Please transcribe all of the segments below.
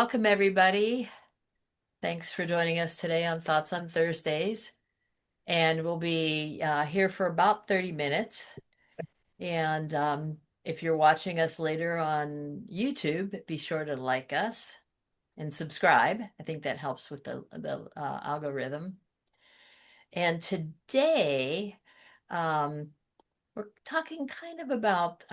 Welcome, everybody. Thanks for joining us today on Thoughts on Thursdays. And we'll be here for about 30 minutes. And if you're watching us later on YouTube, be sure to like us and subscribe. I think that helps with the algorithm. And today, um, we're talking kind of about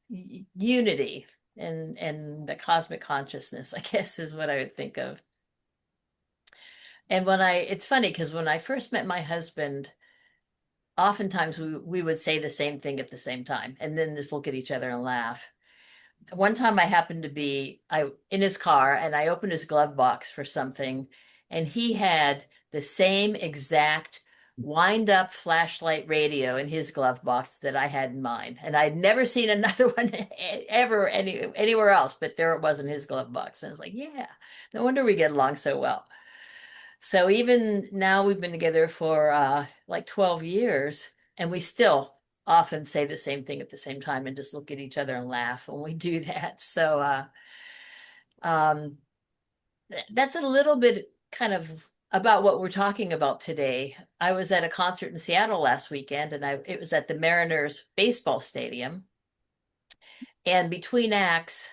unity and the cosmic consciousness, I guess is what I would think of. And it's funny because when I first met my husband, oftentimes we would say the same thing at the same time and then just look at each other and laugh. One time I happened to be in his car and I opened his glove box for something, and he had the same exact wind up flashlight radio in his glove box that I had in mine. And I'd never seen another one ever anywhere else, but there it was in his glove box. And I was like, yeah, no wonder we get along so well. So even now we've been together for like 12 years, and we still often say the same thing at the same time and just look at each other and laugh when we do that. So um, that's a little bit kind of about what we're talking about today. I was at a concert in Seattle last weekend, and it was at the Mariners baseball stadium. And between acts,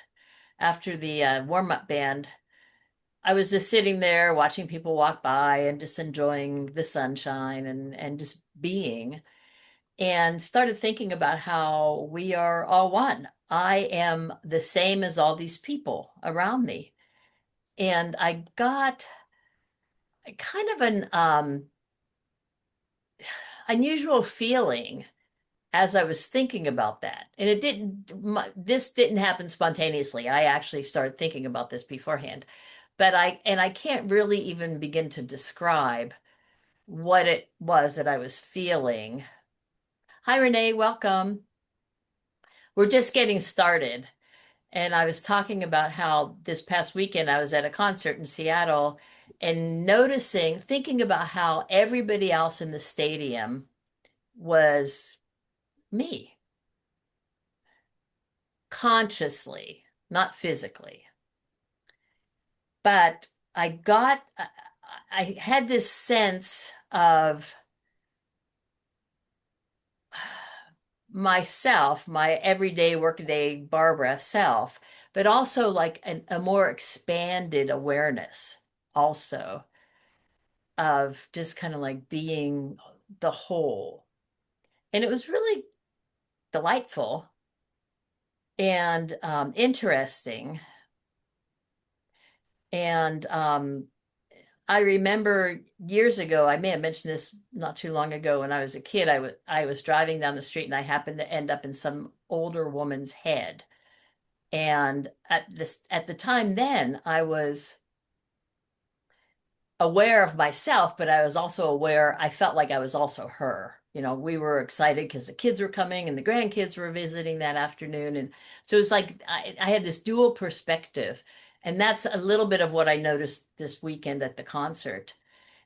after the warm-up band, I was just sitting there watching people walk by and just enjoying the sunshine and just being, and started thinking about how we are all one. I am the same as all these people around me. And I got kind of an unusual feeling as I was thinking about that. And this didn't happen spontaneously. I actually started thinking about this beforehand. But I can't really even begin to describe what it was that I was feeling. Hi, Renee, welcome. We're just getting started. And I was talking about how this past weekend I was at a concert in Seattle and thinking about how everybody else in the stadium was me, consciously, not physically. But I had this sense of myself, my everyday workaday Barbara self, but also like a more expanded awareness also of just kind of like being the whole. And it was really delightful and interesting. And I remember years ago, I may have mentioned this not too long ago, when I was a kid, I was driving down the street and I happened to end up in some older woman's head. And at the time then, I was aware of myself, but I was also aware, I felt like I was also her. You know, we were excited because the kids were coming and the grandkids were visiting that afternoon. And so it was like I had this dual perspective. And that's a little bit of what I noticed this weekend at the concert.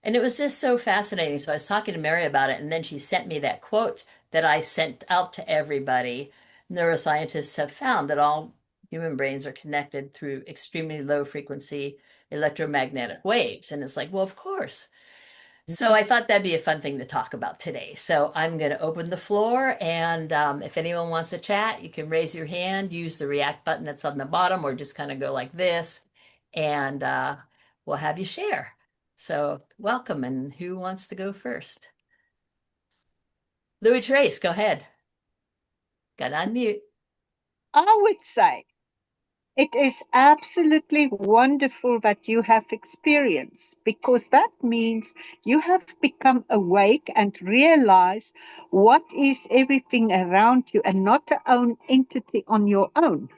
And it was just so fascinating. So I was talking to Mary about it, and then she sent me that quote that I sent out to everybody. Neuroscientists have found that all human brains are connected through extremely low frequency electromagnetic waves. And it's like, well, of course. So I thought that'd be a fun thing to talk about today. So I'm going to open the floor, and if anyone wants to chat, you can raise your hand, use the react button that's on the bottom, or just kind of go like this, and we'll have you share. So welcome, and who wants to go first? Louis Trace, go ahead. Got to unmute. I would say it is absolutely wonderful that you have experience because that means you have become awake and realize what is everything around you and not a own entity on your own.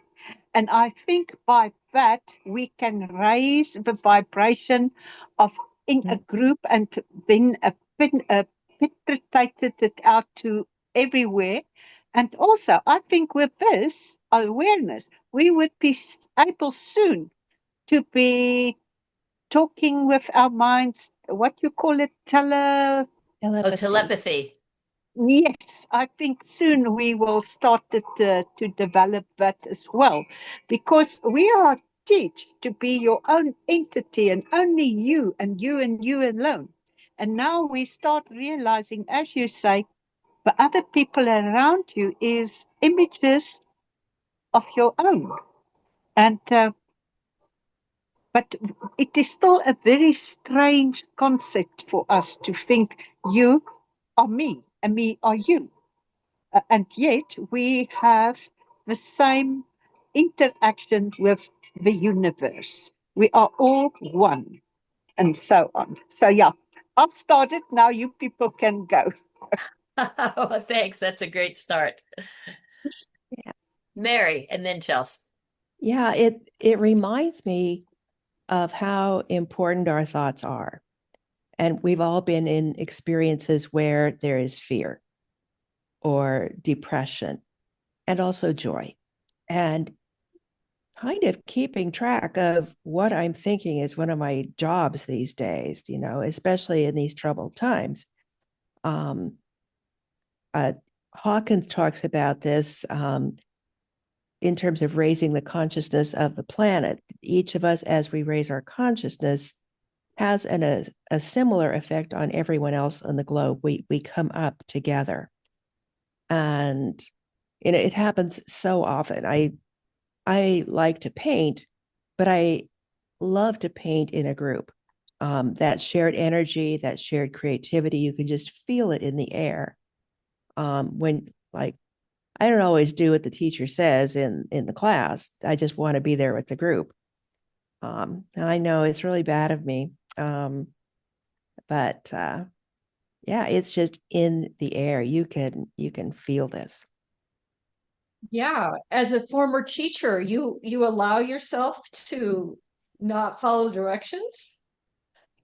And I think by that we can raise the vibration of in a group and then penetrated it out to everywhere. And also, I think with this awareness, we would be able soon to be talking with our minds, what you call it, Oh, Telepathy. telepathy. Yes, I think soon we will start to develop that as well, because we are teach to be your own entity and only you and you and you alone. And now we start realizing, as you say, the other people around you is images of your own. And but it is still a very strange concept for us to think you are me and me are you. And yet we have the same interaction with the universe. We are all one, and so on. So, yeah, I've started. Now you people can go. Well, thanks. That's a great start. Yeah. Mary, and then Chelsea. Yeah, it reminds me of how important our thoughts are. And we've all been in experiences where there is fear or depression and also joy. And kind of keeping track of what I'm thinking is one of my jobs these days, especially in these troubled times. Um, Hawkins talks about this in terms of raising the consciousness of the planet. Each of us, as we raise our consciousness, has a similar effect on everyone else on the globe. We come up together, and it happens so often. I like to paint, but I love to paint in a group. That shared energy, that shared creativity, you can just feel it in the air. When like I don't always do what the teacher says in the class. I just want to be there with the group. And I know it's really bad of me, but yeah, it's just in the air. You can feel this. Yeah, as a former teacher, you allow yourself to not follow directions?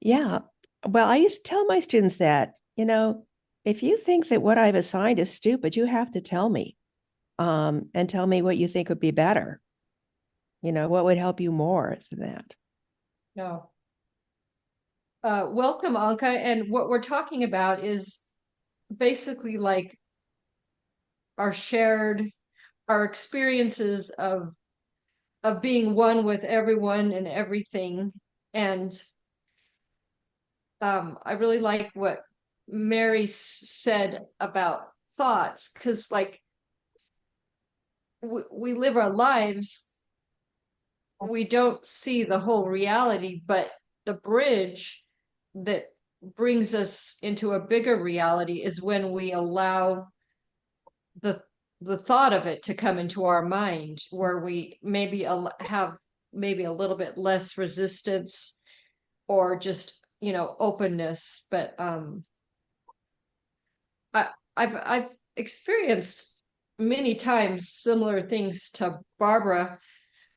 Yeah. Well, I used to tell my students that, if you think that what I've assigned is stupid, you have to tell me, and tell me what you think would be better. What would help you more than that. No. Welcome, Anka. And what we're talking about is basically like our our experiences of being one with everyone and everything. And I really like what Mary said about thoughts, because like we live our lives, we don't see the whole reality, but the bridge that brings us into a bigger reality is when we allow the the thought of it to come into our mind, where we maybe have maybe a little bit less resistance or just openness. But I've experienced many times similar things to Barbara,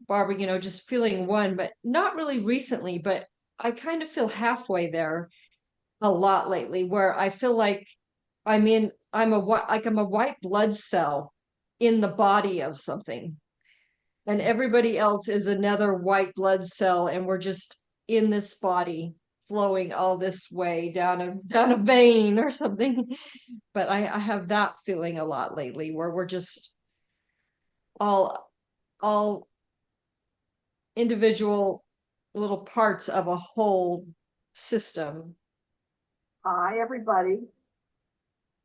just feeling one, but not really recently, but I kind of feel halfway there a lot lately, where I feel like I'm a white blood cell in the body of something, and everybody else is another white blood cell, and we're just in this body flowing all this way down a vein or something. But I have that feeling a lot lately, where we're just all individual little parts of a whole system. Hi, everybody.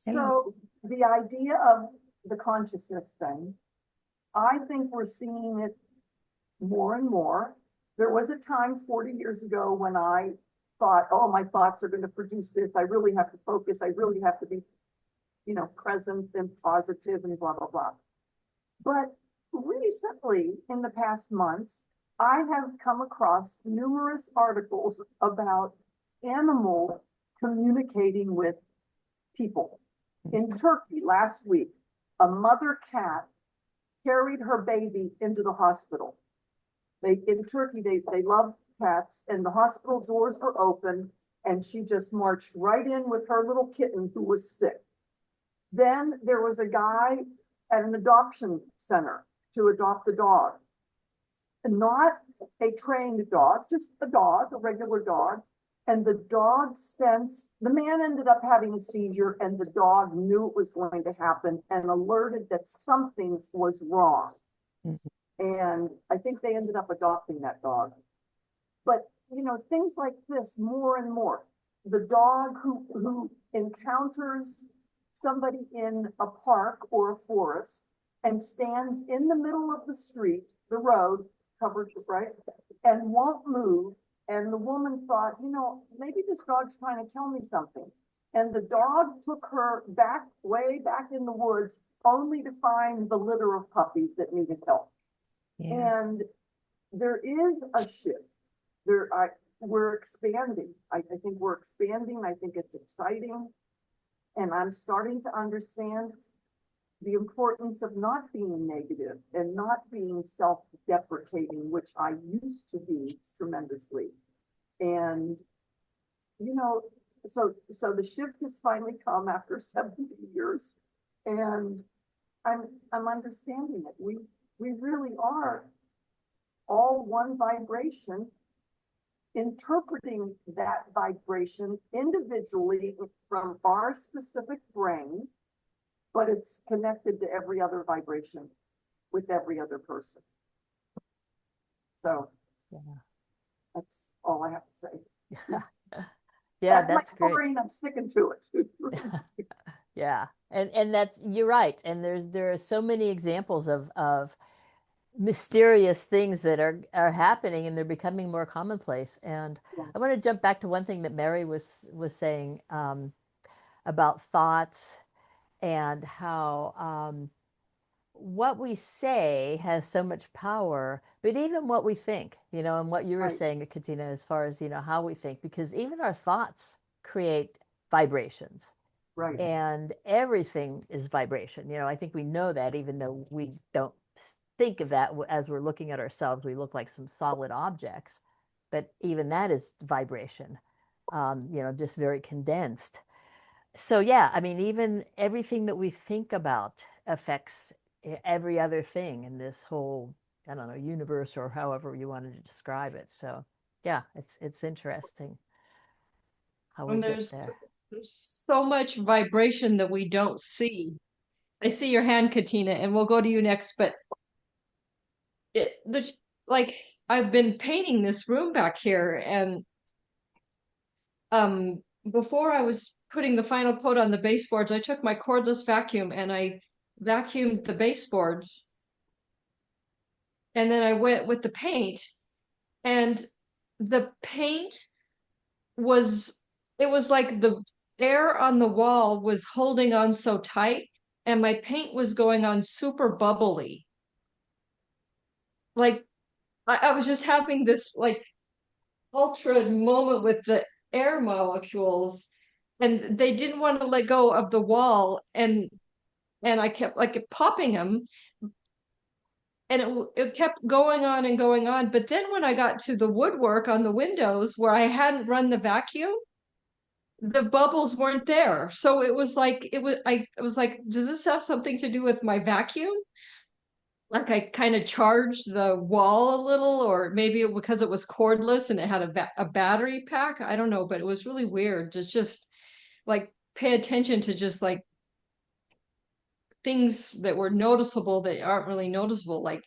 Hello. So the idea of the consciousness thing, I think we're seeing it more and more. There was a time 40 years ago when I thought, oh, my thoughts are going to produce this. I really have to focus. I really have to be, present and positive and blah, blah, blah. But recently, in the past months, I have come across numerous articles about animals communicating with people. In Turkey last week, a mother cat carried her baby into the hospital. In Turkey, they love cats, and the hospital doors were open, and she just marched right in with her little kitten who was sick. Then there was a guy at an adoption center to adopt a dog. Not a trained dog, just a dog, a regular dog. And the dog the man ended up having a seizure, and the dog knew it was going to happen and alerted that something was wrong. Mhm. And I think they ended up adopting that dog. But, you know, things like this more and more. The dog who encounters somebody in a park or a forest and stands in the middle of the street, the road, covered, right, and won't move. And the woman thought, you know, maybe this dog's trying to tell me something. And the dog took her back, way back in the woods, only to find the litter of puppies that needed help. Yeah. And there is a shift. We're expanding. I think we're expanding. I think it's exciting. And I'm starting to understand the importance of not being negative and not being self-deprecating, which I used to be tremendously. And, you know, so the shift has finally come after 70 years. And I'm understanding it. We really are all one vibration, interpreting that vibration individually from our specific brain, but it's connected to every other vibration with every other person. So Yeah. that's all I have to say. Yeah, That's my that's great. story and I'm sticking to it. Yeah. And that's, you're right. And there are so many examples of mysterious things that are happening, and they're becoming more commonplace. And Yeah. I want to jump back to one thing that Mary was saying about thoughts, and how what we say has so much power, but even what we think, you know, and what you were Right. saying, Katina, as far as, you know, how we think, because even our thoughts create vibrations. Right. And everything is vibration. You know, I think we know that, even though we don't think of that as we're looking at ourselves, we look like some solid objects, but even that is vibration, you know, just very condensed. So, yeah, I mean, even everything that we think about affects every other thing in this whole, I don't know, universe, or however you wanted to describe it. So, yeah, it's interesting how we And get there. there's so much vibration that we don't see. I see your hand, Katina, and we'll go to you next, but there's like, I've been painting this room back here, and before I was putting the final coat on the baseboards, I took my cordless vacuum and I vacuumed the baseboards. And then I went with the paint, and the paint was, it was like the air on the wall was holding on so tight, and my paint was going on super bubbly. Like I was just having this like ultra moment with the air molecules, and they didn't want to let go of the wall, and I kept like popping them, and it kept going on and going on. But then when I got to the woodwork on the windows where I hadn't run the vacuum, the bubbles weren't there. So it was like, I was like, does this have something to do with my vacuum? Like I kind of charged the wall a little, or maybe because it was cordless and it had a battery pack. I don't know, but it was really weird to just like pay attention to just like things that were noticeable that aren't really noticeable. Like,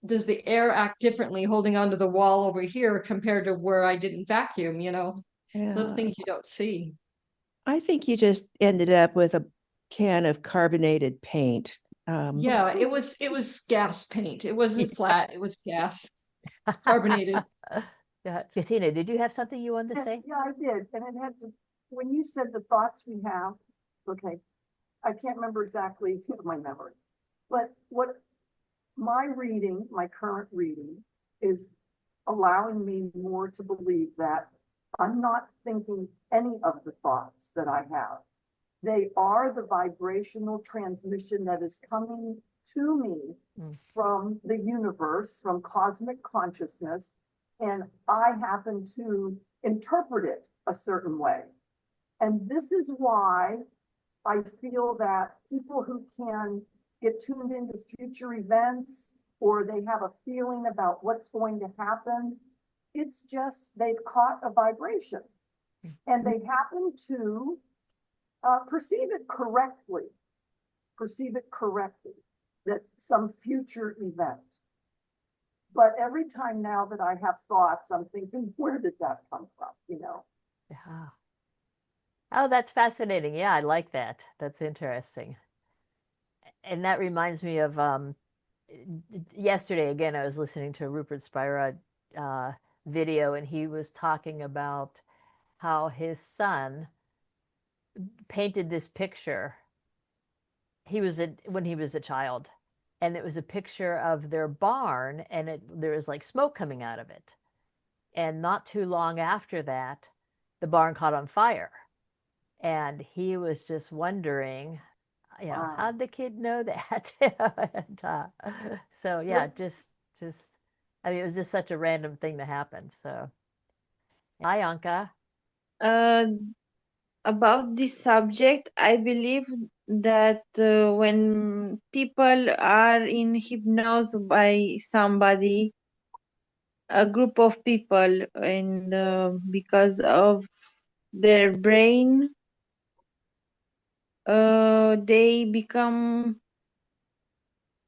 does the air act differently holding onto the wall over here compared to where I didn't vacuum, you know? Little Yeah. things you don't see. I think you just ended up with a can of carbonated paint. Yeah, it was gas paint. It wasn't flat, it was gas. It's carbonated. Yeah, Katina, did you have something you wanted to Yeah, say? yeah, I did. And it had to, when you said the thoughts we have, okay, I can't remember exactly my memory, but what my reading, my current reading, is allowing me more to believe that I'm not thinking any of the thoughts that I have. They are the vibrational transmission that is coming to me from the universe, from cosmic consciousness, and I happen to interpret it a certain way. And this is why I feel that people who can get tuned into future events, or they have a feeling about what's going to happen, it's just they've caught a vibration and they happen to perceive it correctly. that some future event. But every time now that I have thoughts, I'm thinking, where did that come from? You know? Yeah. Oh, that's fascinating. Yeah, I like that. That's interesting. And that reminds me of yesterday again, I was listening to a Rupert Spira uh, video, and he was talking about how his son painted this picture. When he was a child, and it was a picture of their barn, and there was like smoke coming out of it. And not too long after that, the barn caught on fire. And he was just wondering, Wow. how'd the kid know that? And, so yeah, just, I mean, it was just such a random thing to happen. So, hi, Anka. Uh, about this subject, I believe that when people are in hypnosis by somebody, a group of people, and because of their brain, they become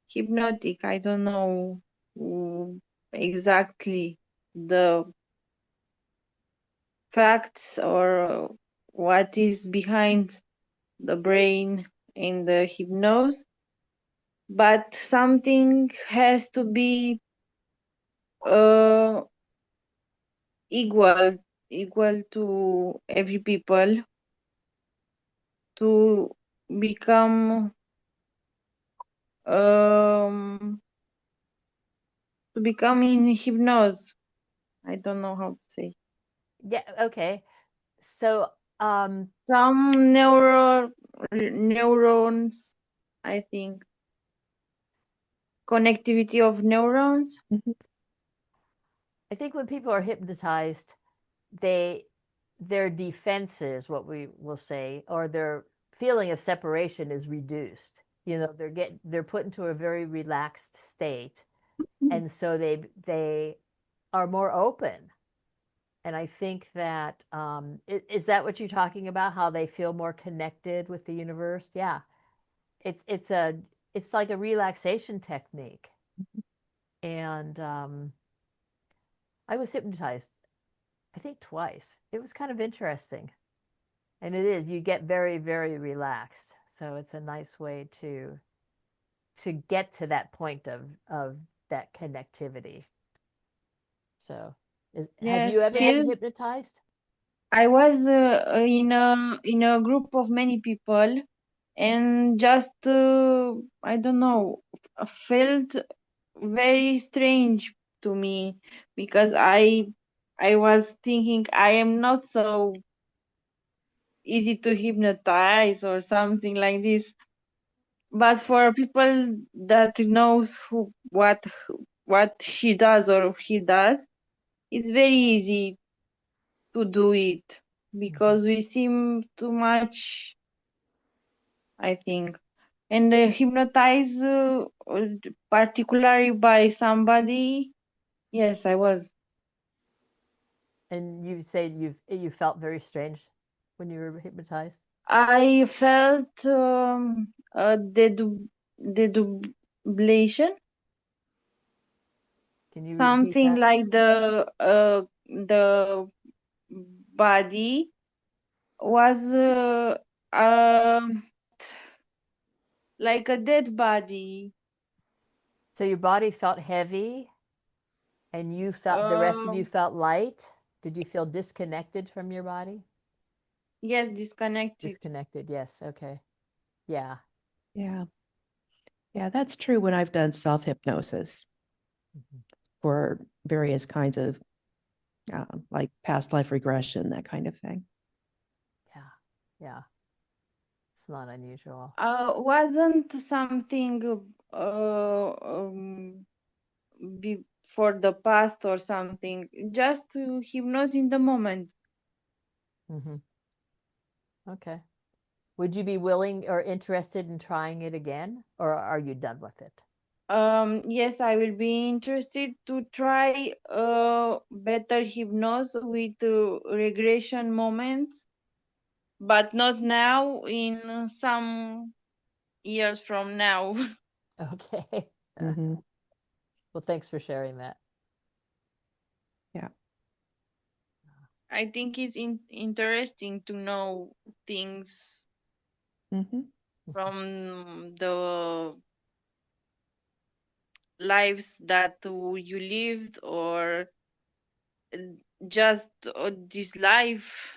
hypnotic. I don't know exactly the facts or what is behind the brain in the hypnosis, but something has to be uh, equal to every people to become um, in hypnosis. I don't know how to say. Yeah, okay. So, Some neurons, I think, connectivity of neurons. I think when people are hypnotized, they their defenses, what we will say, or their feeling of separation is reduced. They're put into a very relaxed state, and so they are more open. And I think that is that what you're talking about? How they feel more connected with the universe? Yeah, it's like a relaxation technique. And I was hypnotized, I think twice. It was kind of interesting. And it is, you get very, very relaxed. So it's a nice way to get to that point of that connectivity. So have you Yes, ever been feel. hypnotized? I was in a group of many people, and just I don't know, felt very strange to me because I was thinking I am not so easy to hypnotize or something like this. But for people that knows what she does or he does, it's very easy to do it because we seem too much, I think. And hypnotized particularly by somebody. Yes, I was. And you say you felt very strange when you were hypnotized? I felt a dedublation, Can you repeat something that? like the body was um like a dead body. So your body felt heavy and the rest of you Um, felt light? Did you feel disconnected from your body? yes, disconnected. Disconnected, yes. Okay. Yeah. Yeah. Yeah, that's true when I've done self-hypnosis for various kinds of like past life regression, that kind of thing. Yeah. Yeah. It's not unusual. Wasn't something for the past or something, just to hypnosis in the moment. Hmm. Okay. Would you be willing or interested in trying it again, or are you done with it? Yes, I will be interested to try better hypnosis with regression moments, but not now, in some years from now. Okay. Mhm. Well, thanks for sharing that. I think it's interesting to know things Mhm. from the lives that you lived, or uh, just this life,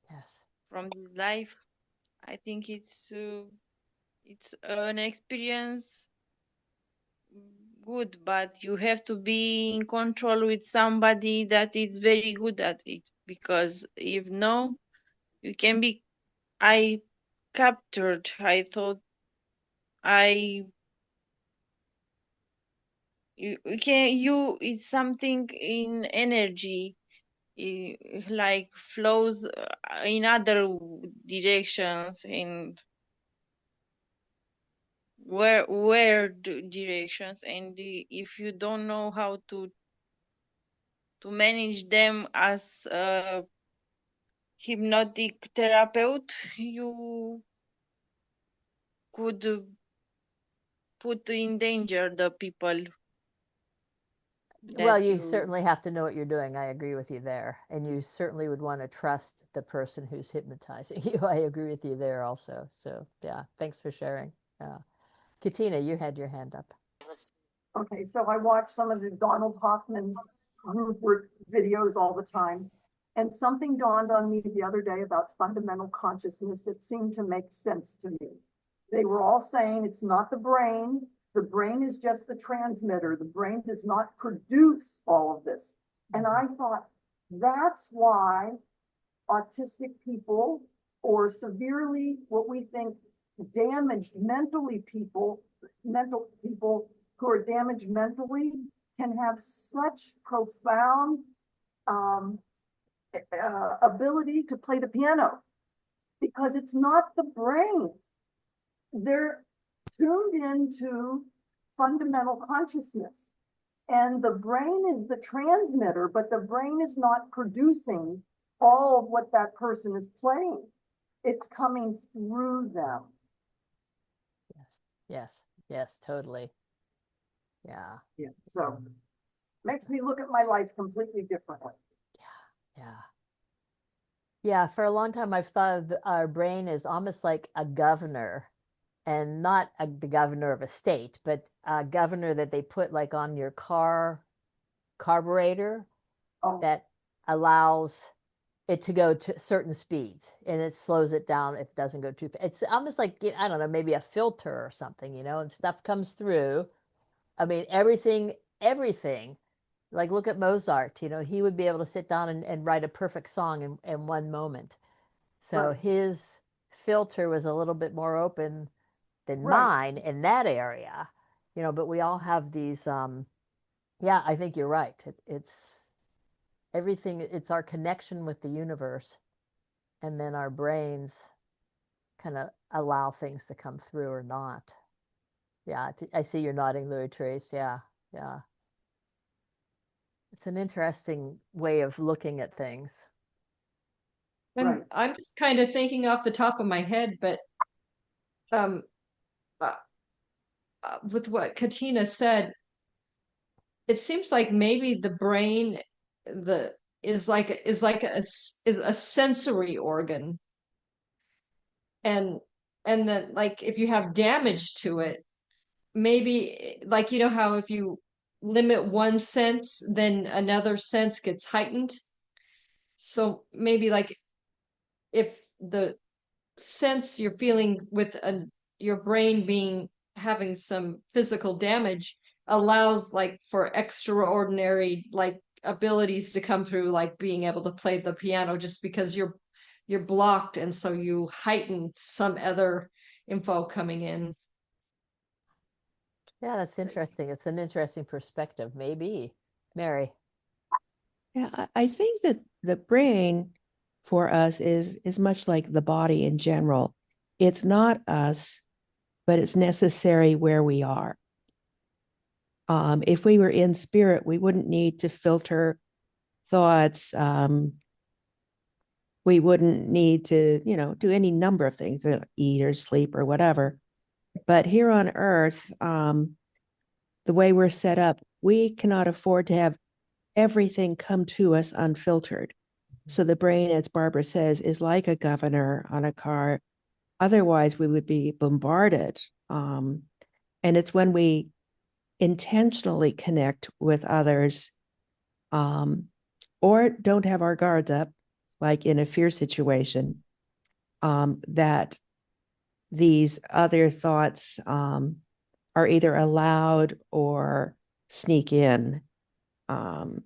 Yes. from this life. I think it's an experience good, but you have to be in control with somebody that is very good at it, because if no, you can be. I captured. I thought I you can you it's something in energy, like flows in other directions, and directions, and if you don't know how to manage them as a hypnotic therapeutic, you could put in danger the people Well, that you you. certainly have to know what you're doing. I agree with you there. And you certainly would want to trust the person who's hypnotizing you. I agree with you there also. So, yeah, thanks for sharing. Katina, you had your hand up. Okay, so I watch some of the Donald Hoffman group videos all the time. And something dawned on me the other day about fundamental consciousness that seemed to make sense to me. They were all saying it's not the brain. The brain is just the transmitter. The brain does not produce all of this. And I thought, that's why autistic people or severely what we think damaged mental people who are damaged mentally can have such profound um, ability to play the piano because it's not the brain. They're tuned into fundamental consciousness. And the brain is the transmitter, but the brain is not producing all of what that person is playing. It's coming through them. Yes, yes, yes, totally. Yeah, Yeah. So makes me look at my life completely differently. yeah. Yeah, for a long time, I've thought of our brain as almost like a governor, and not the governor of a state, but a governor that they put like on your car carburetor Oh, that allows it to go to certain speeds and it slows it down if it doesn't go too fast. It's almost like, I don't know, maybe a filter or something, and stuff comes through. I mean, everything. Like look at Mozart, he would be able to sit down and write a perfect song in one moment. So right, his filter was a little bit more open than right. mine in that area, but we all have these, yeah, I think you're right. It's everything, it's our connection with the universe, and then our brains kind of allow things to come through or not. Yeah, I see you're nodding, Louis Trace. Yeah, yeah. It's an interesting way of looking at things. And Right. I'm just kind of thinking off the top of my head, but um, uh, with what Katina said, it seems like maybe the brain the is a sensory organ, and then like if you have damage to it, maybe like how if you limit one sense, then another sense gets heightened. So maybe like if the sense you're feeling with your brain being having some physical damage allows like for extraordinary like abilities to come through, like being able to play the piano just because you're blocked, and so you heighten some other info coming in. Yeah, that's interesting. It's an interesting perspective, maybe. Mary. Yeah, I think that the brain for us is much like the body in general. It's not us, but it's necessary where we are. If we were in spirit, we wouldn't need to filter thoughts. We wouldn't need to, do any number of things, eat or sleep or whatever. But here on Earth, the way we're set up, we cannot afford to have everything come to us unfiltered. So the brain, as Barbara says, is like a governor on a car. Otherwise, we would be bombarded. And it's when we intentionally connect with others, or don't have our guards up, like in a fear situation, that these other thoughts are either allowed or sneak in. And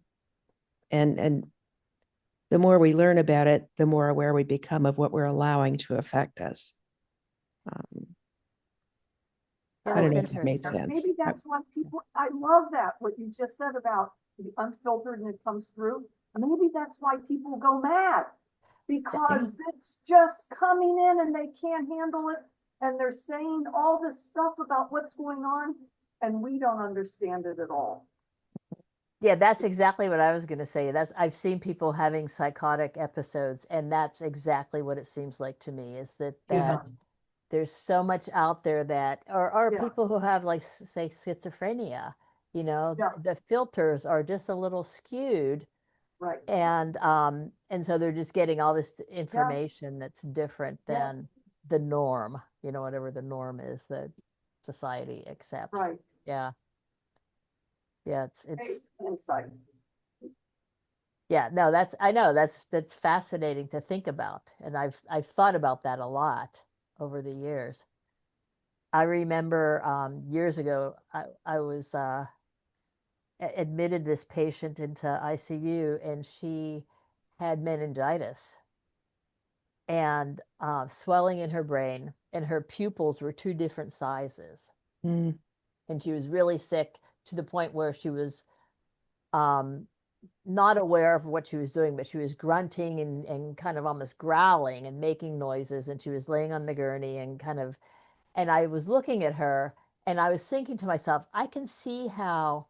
the more we learn about it, the more aware we become of what we're allowing to affect us. Yeah, I don't that's know if that made interesting. sense. Maybe that's why people, I love that, what you just said about the unfiltered and it comes through. Maybe that's why people go mad. Because it's just coming in and they can't handle it. And they're saying all this stuff about what's going on and we don't understand it at all. Yeah, that's exactly what I was going to say. I've seen people having psychotic episodes, and that's exactly what it seems like to me, is that Yeah. there's so much out there that, or Yeah. people who have, like, say, schizophrenia, Yeah. the filters are just a little skewed, Right. and so they're just getting all this information that's different Yeah. than the norm, whatever the norm is that society accepts. Right. Yeah. Yeah, it's Insight. yeah, no, I know that's fascinating to think about. And I've thought about that a lot over the years. I remember years ago, I was admitted this patient into ICU, and she had meningitis and swelling in her brain, and her pupils were two different sizes. Mm. And she was really sick to the point where she was not aware of what she was doing, but she was grunting and kind of almost growling and making noises. And she was laying on the gurney and and I was looking at her and I was thinking to myself, I can see how,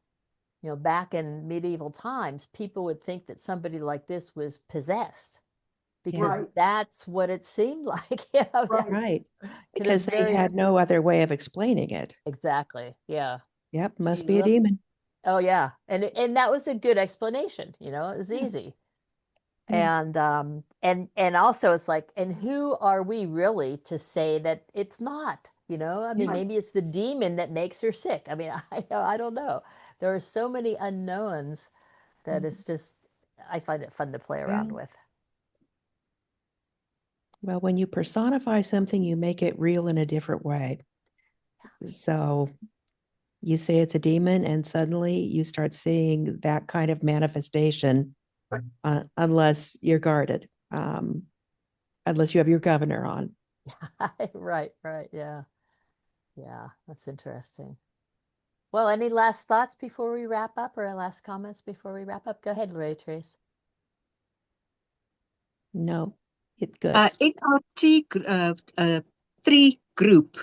back in medieval times, people would think that somebody like this was possessed, because Right. that's what it seemed like. Right. Right. It Because is they very, had no other way of explaining it. exactly. Yeah. Yep, must She be a looked- demon. Oh yeah. And that was a good explanation, it was easy. And also it's like, and who are we really to say that it's not, I mean, Right. maybe it's the demon that makes her sick. I mean, I don't know. There are so many unknowns that it's just, I find it fun to play around Yeah. with. Well, when you personify something, you make it real in a different way. So you say it's a demon, and suddenly you start seeing that kind of manifestation, unless you're guarded, unless you have your governor on. Right, yeah. Yeah, that's interesting. Well, any last thoughts before we wrap up, or last comments before we wrap up? Go ahead, Ray Trace. No, it's good. In our T3 group,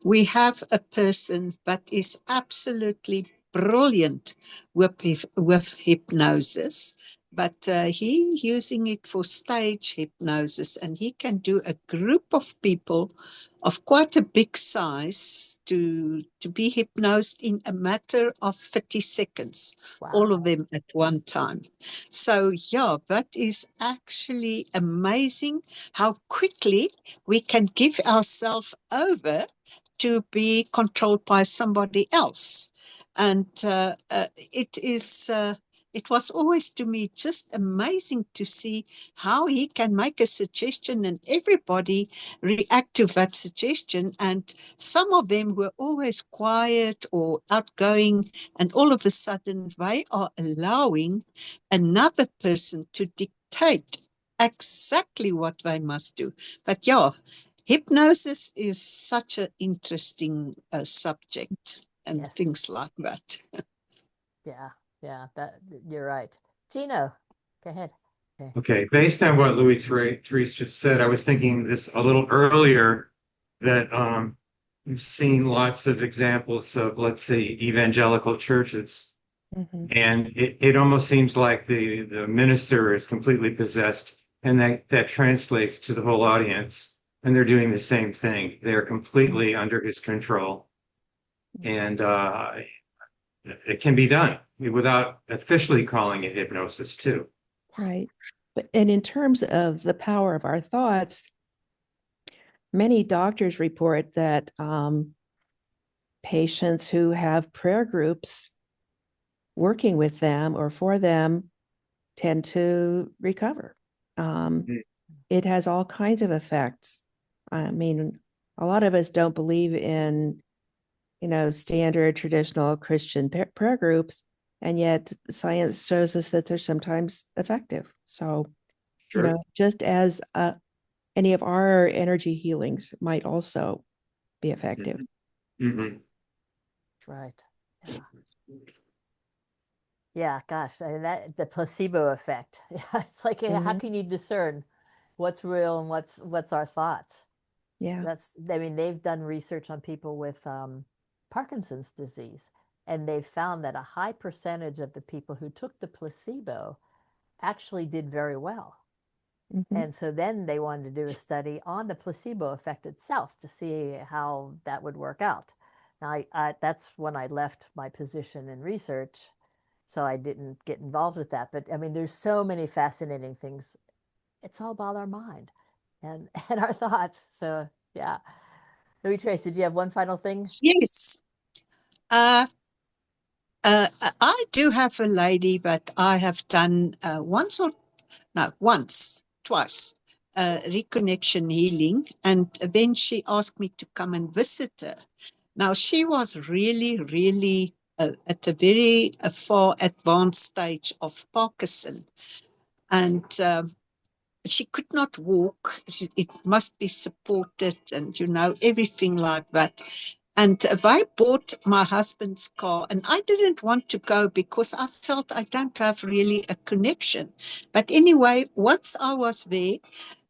we have a person that is absolutely brilliant with hypnosis, but he using it for stage hypnosis, and he can do a group of people of quite a big size to be hypnosed in a matter of 30 seconds, all of them at one time. So yeah, that is actually amazing how quickly we can give ourselves over to be controlled by somebody else. And it was always to me just amazing to see how he can make a suggestion and everybody react to that suggestion. And some of them were always quiet or outgoing, and all of a sudden they are allowing another person to dictate exactly what they must do. But yeah, hypnosis is such an interesting subject, and Yes. things like that. Yeah, that you're right. Gino, go ahead. Okay, based on what Therese just said, I was thinking this a little earlier that you've seen lots of examples of, let's say, evangelical churches, Mhm. and it almost seems like the minister is completely possessed, and that translates to the whole audience. and they're doing the same thing. They're completely under his control. And it can be done without officially calling it hypnosis too. Right. And in terms of the power of our thoughts, many doctors report that patients who have prayer groups working with them or for them tend to recover. It has all kinds of effects. I mean, a lot of us don't believe in, standard traditional Christian prayer groups, and yet science shows us that they're sometimes effective. So, Sure. just as any of our energy healings might also be effective. Mm-hmm. That's right. Yeah. Yeah, gosh, that the placebo effect. Yeah, it's like how can you discern what's real and what's our thoughts? Yeah. I mean, they've done research on people with Parkinson's disease, and they've found that a high percentage of the people who took the placebo actually did very well. And so then they wanted to do a study on the placebo effect itself to see how that would work out. Now, that's when I left my position in research, so I didn't get involved with that. But I mean, there's so many fascinating things. It's all about our mind and and our thoughts. So yeah. Louis Trace, did you have one final thing? Yes. I do have a lady that I have done twice, reconnection healing. And then she asked me to come and visit her. Now, she was really, really at a very far advanced stage of Parkinson. And she could not walk. It must be supported and, everything like that. And I bought my husband's car, and I didn't want to go because I felt I don't have really a connection. But anyway, once I was there,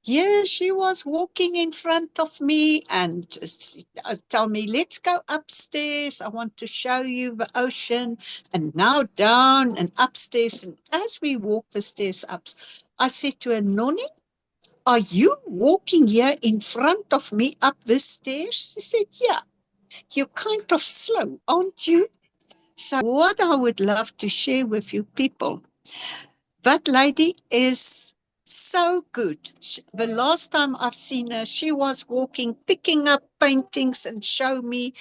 yeah, she was walking in front of me and tell me, let's go upstairs. I want to show you the ocean. And now down and upstairs. And as we walk the stairs up, I said to her, Nonnie, are you walking here in front of me up the stairs? She said, yeah. You're kind of slow, aren't you? So what I would love to share with you people, that lady is so good. The last time I've seen her, she was walking, picking up paintings and show me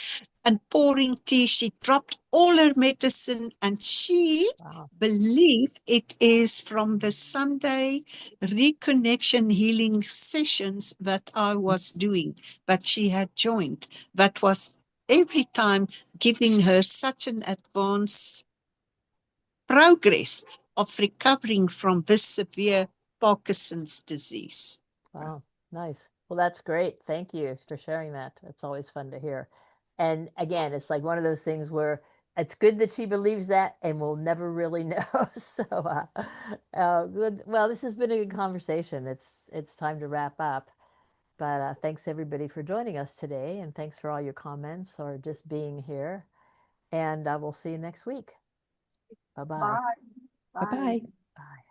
and pouring tea. She dropped all her medicine and she believed it is from the Sunday reconnection healing sessions that I was doing, that she had joined. That was every time giving her such an advanced progress of recovering from this severe Parkinson's disease. Wow, nice. Well, that's great. Thank you for sharing that. It's always fun to hear. And again, it's like one of those things where it's good that she believes that, and we'll never really know. So, good. Well, this has been a good conversation. It's time to wrap up. But thanks everybody for joining us today, and thanks for all your comments or just being here. And we'll see you next week. Bye-bye. Bye. Bye-bye. Bye.